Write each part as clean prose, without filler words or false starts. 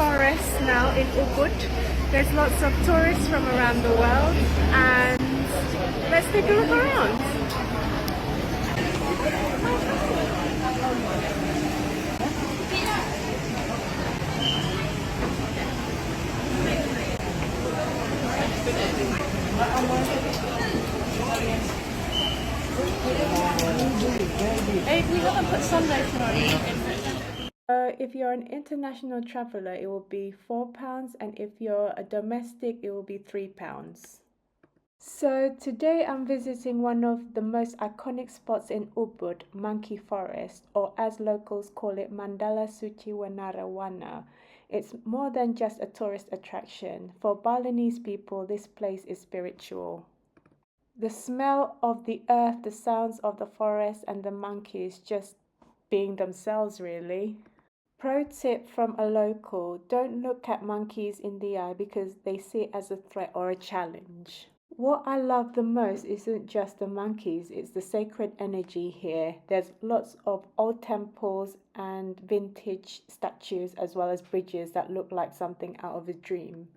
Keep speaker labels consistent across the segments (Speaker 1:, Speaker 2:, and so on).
Speaker 1: forest now in Ubud. There's lots of tourists from around the world, and let's take a look around.
Speaker 2: Hey, we haven't put sunlight on it.
Speaker 1: If you're an international traveler, it will be £4, and if you're a domestic, it will be £3. So today I'm visiting one of the most iconic spots in Ubud, Monkey Forest, or as locals call it, Mandala Suci Wanarawana. It's more than just a tourist attraction. For Balinese people, this place is spiritual. The smell of the earth, the sounds of the forest, and the monkeys just being themselves, really. Pro tip from a local: don't look at monkeys in the eye because they see it as a threat or a challenge. What I love the most isn't just the monkeys, it's the sacred energy here. There's lots of old temples and vintage statues, as well as bridges that look like something out of a dream.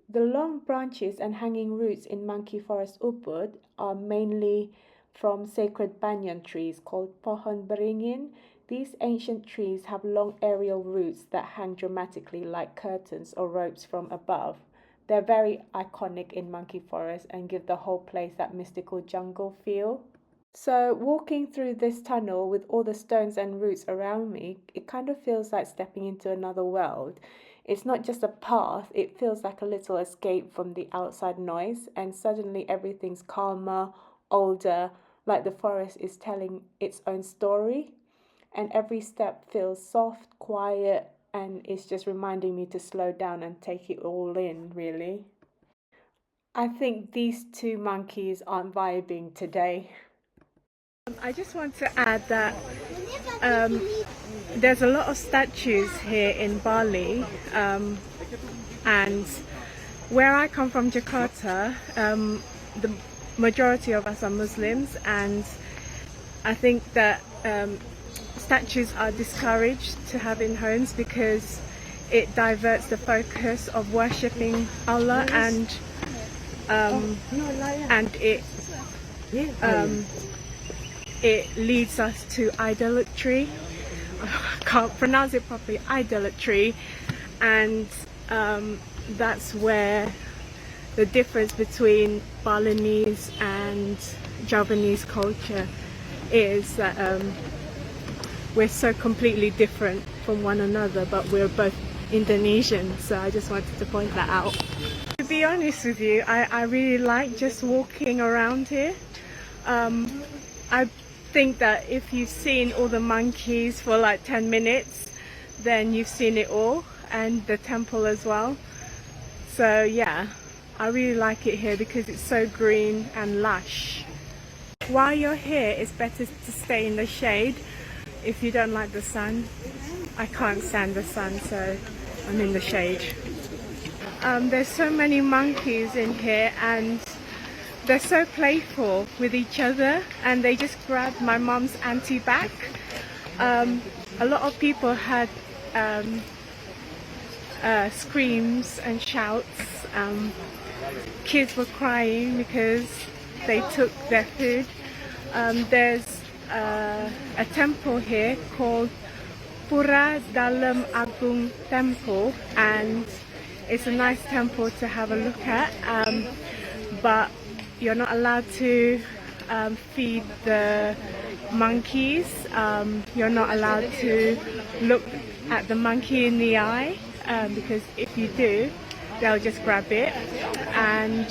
Speaker 1: The long branches and hanging roots in Monkey Forest Ubud are mainly from sacred banyan trees called Pohon Beringin. These ancient trees have long aerial roots that hang dramatically like curtains or ropes from above. They're very iconic in Monkey Forest and give the whole place that mystical jungle feel. So walking through this tunnel with all the stones and roots around me, it kind of feels like stepping into another world. It's not just a path, it feels like a little escape from the outside noise, and suddenly everything's calmer, older, like the forest is telling its own story. And every step feels soft, quiet, and it's just reminding me to slow down and take it all in, really. I think these two monkeys aren't vibing today. I just want to add that there's a lot of statues here in Bali, and where I come from, Jakarta, the majority of us are Muslims, and I think that statues are discouraged to have in homes because it diverts the focus of worshipping Allah, and it leads us to idolatry. I can't pronounce it properly, idolatry, and that's where the difference between Balinese and Javanese culture is, that we're so completely different from one another, but we're both Indonesian, so I just wanted to point that out. To be honest with you, I really like just walking around here. I think that if you've seen all the monkeys for like 10 minutes, then you've seen it all, and the temple as well. So yeah, I really like it here because it's so green and lush. While you're here, it's better to stay in the shade if you don't like the sun. I can't stand the sun, so I'm in the shade. There's so many monkeys in here, and they're so playful with each other, and they just grabbed my mom's auntie back. A lot of people had screams and shouts. Kids were crying because they took their food. There's a temple here called Pura Dalam Agung Temple, and it's a nice temple to have a look at, but you're not allowed to feed the monkeys. You're not allowed to look at the monkey in the eye, because if you do, they'll just grab it. And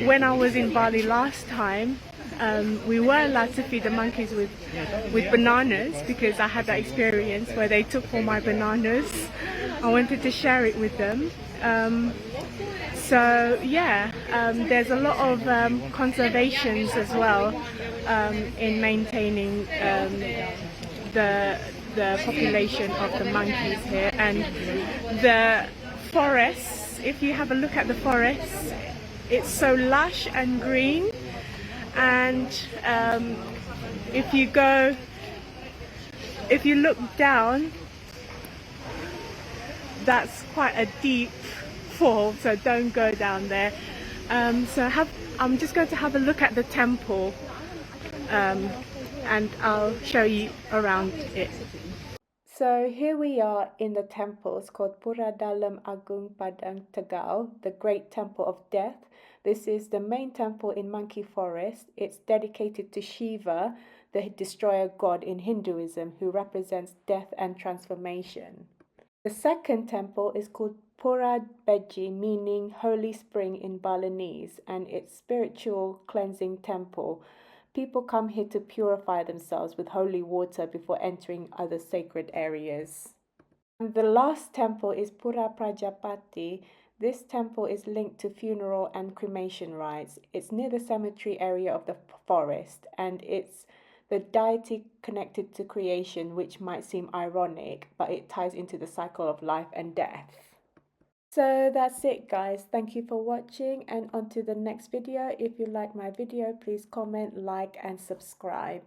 Speaker 1: when I was in Bali last time, we were allowed to feed the monkeys with bananas, because I had that experience where they took all my bananas. I wanted to share it with them. So yeah, there's a lot of conservations as well in maintaining the population of the monkeys here. And the forests, if you have a look at the forests, it's so lush and green. And if you look down, that's quite a deep fall, so don't go down there. I'm just going to have a look at the temple, and I'll show you around it. So here we are in the temple. It's called Pura Dalam Agung Padang Tegal, the Great Temple of Death. This is the main temple in Monkey Forest. It's dedicated to Shiva, the destroyer god in Hinduism, who represents death and transformation. The second temple is called Pura Beji, meaning Holy Spring in Balinese, and it's spiritual cleansing temple. People come here to purify themselves with holy water before entering other sacred areas. And the last temple is Pura Prajapati. This temple is linked to funeral and cremation rites. It's near the cemetery area of the forest, and it's the deity connected to creation, which might seem ironic, but it ties into the cycle of life and death. So that's it, guys. Thank you for watching, and on to the next video. If you like my video, please comment, like and subscribe.